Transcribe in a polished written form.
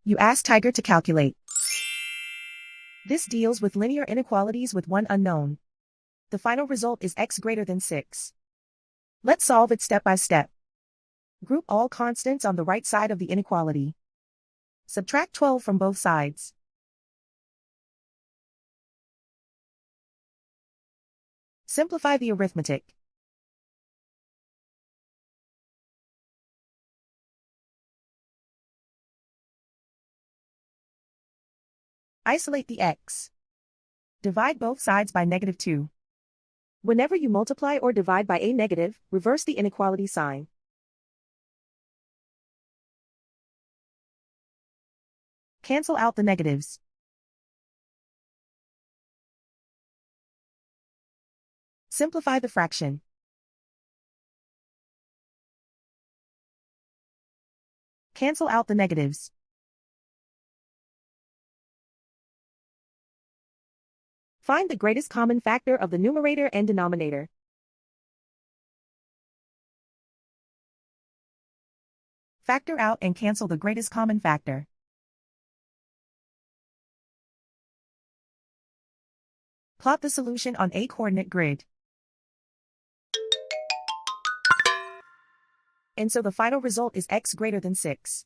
You ask Tiger to calculate. This deals with linear inequalities with one unknown. The final result is x greater than 6. Let's solve it step by step. Group all constants on the right side of the inequality. Subtract 12 from both sides. Simplify the arithmetic. Isolate the x. Divide both sides by -2. Whenever you multiply or divide by a negative, reverse the inequality sign. Cancel out the negatives. Simplify the fraction. Cancel out the negatives. Find the greatest common factor of the numerator and denominator. Factor out and cancel the greatest common factor. Plot the solution on a coordinate grid. And so the final result is x greater than 6.